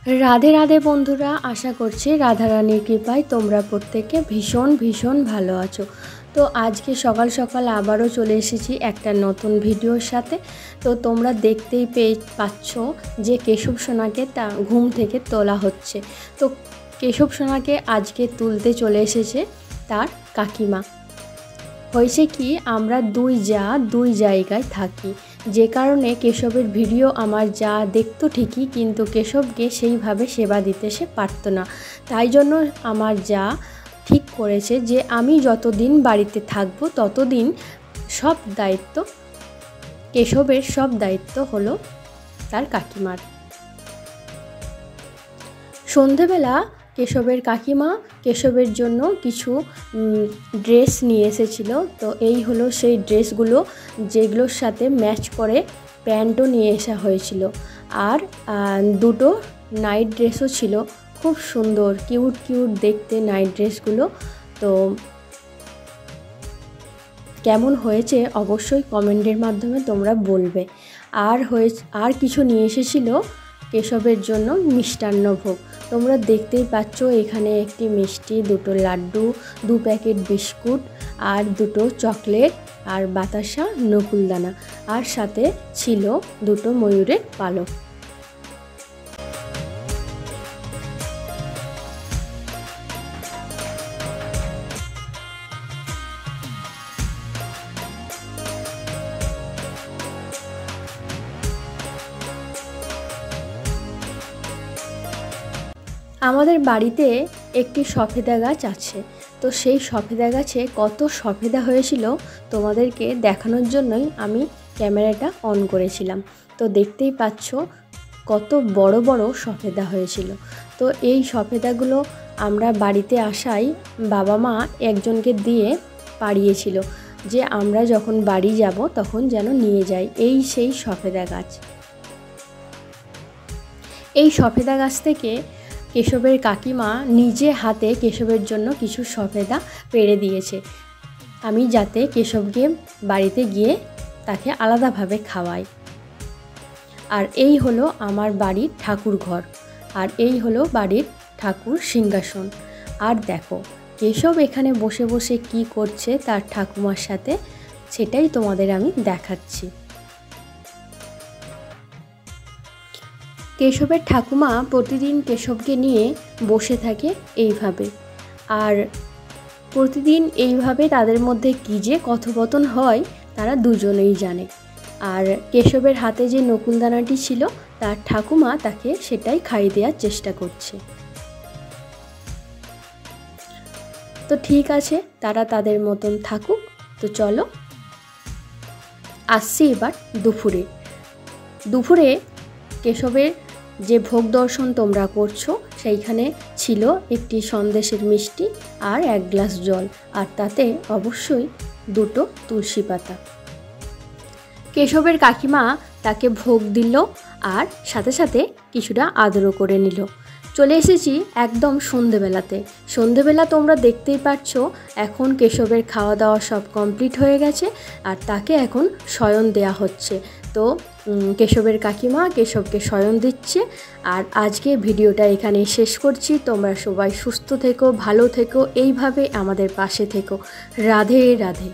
राधे राधे बंधुरा आशा करছি राधारानीर कृपाय तोमरा प्रत्येके भीषण भीषण भालो आछो। तो आज के सकाल सकाल आबारो चले एसेছি একটা নতুন ভিডিওর সাথে। তো তোমরা দেখতেই পাচ্ছ যে কেশব সোনাকে তা ঘুম থেকে তোলা হচ্ছে। তো কেশব সোনাকে আজকে তুলতে চলে এসেছে তার কাকিমা। হয়েছে কি, আমরা দুই যা দুই জায়গায় থাকি, যে কারণে কেশবের ভিডিও আমার যা দেখতো ঠিকই, কিন্তু কেশবকে সেইভাবে সেবা দিতে সে পারতো না। তাই জন্য আমার যা ঠিক করেছে যে আমি যতদিন বাড়িতে থাকবো ততদিন সব দায়িত্ব কেশবের, সব দায়িত্ব হলো তার কাকিমার। সন্ধেবেলা কেশবের কাকিমা কেশবের জন্য কিছু ড্রেস নিয়ে এসেছিল। তো এই হলো সেই ড্রেসগুলো, যেগুলোর সাথে ম্যাচ করে প্যান্টও নিয়ে আসা হয়েছিল। আর দুটো নাইট ড্রেসও ছিল, খুব সুন্দর কিউট কিউট দেখতে নাইট ড্রেসগুলো। তো কেমন হয়েছে অবশ্যই কমেন্টের মাধ্যমে তোমরা বলবে। আর কিছু নিয়ে এসেছিল কেশবের জন্য মিষ্টান্ন ভোগ। তোমরা দেখতেই পাচ্ছ এখানে একটি মিষ্টি, দুটো লাড্ডু, 2 প্যাকেট বিস্কুট আর দুটো চকলেট আর বাতাসা, নকুলদানা, আর সাথে ছিল দুটো ময়ূরের পালক। আমাদের বাড়িতে একটি সফেদা গাছ আছে। তো সেই সফেদা গাছে কত সফেদা হয়েছিল তোমাদেরকে দেখানোর জন্যই আমি ক্যামেরাটা অন করেছিলাম। তো দেখতেই পাচ্ছ কত বড় বড় সফেদা হয়েছিল। তো এই সফেদাগুলো আমরা বাড়িতে আসায় বাবা মা একজনকে দিয়ে পাড়িয়েছিল যে আমরা যখন বাড়ি যাব তখন যেন নিয়ে যাই। এই সেই সফেদা গাছ। এই সফেদা গাছ থেকে কেশবের কাকিমা নিজে হাতে কেশবের জন্য কিছু সফেদা পেড়ে দিয়েছে, আমি যাতে কেশবকে বাড়িতে গিয়ে তাকে আলাদাভাবে খাওয়াই। আর এই হলো আমার বাড়ির ঠাকুর ঘর, আর এই হলো বাড়ির ঠাকুর সিংহাসন। আর দেখো কেশব এখানে বসে বসে কি করছে তার ঠাকুমার সাথে, সেটাই তোমাদের আমি দেখাচ্ছি। কেশবের ঠাকুমা প্রতিদিন কেশবকে নিয়ে বসে থাকে এইভাবে, আর প্রতিদিন এইভাবে তাদের মধ্যে কী যে কথোপকথন হয় তারা দুজনেই জানে। আর কেশবের হাতে যে নকুলদানাটি ছিল তার ঠাকুমা তাকে সেটাই খাইয়ে দেওয়ার চেষ্টা করছে। তো ঠিক আছে, তারা তাদের মতন থাকুক। তো চলো আসছি এবার দুপুরে কেশবের যে ভোগ দর্শন তোমরা করছো সেইখানে ছিল একটি সন্দেশের মিষ্টি আর 1 গ্লাস জল, আর তাতে অবশ্যই দুটো তুলসী পাতা। কেশবের কাকিমা তাকে ভোগ দিল আর সাথে সাথে কিছুটা আদরও করে নিল। চলে এসেছি একদম সন্ধেবেলা তোমরা দেখতেই পাচ্ছ এখন কেশবের খাওয়া দাওয়া সব কমপ্লিট হয়ে গেছে, আর তাকে এখন শয়ন দেয়া হচ্ছে। তো কেশবের কাকিমা কেশবকে শয়ন দিচ্ছে। আর আজকে ভিডিওটা এখানে শেষ করছি। তোমরা সবাই সুস্থ থেকো, ভালো থেকো, এইভাবে আমাদের পাশে থেকো। রাধে রাধে।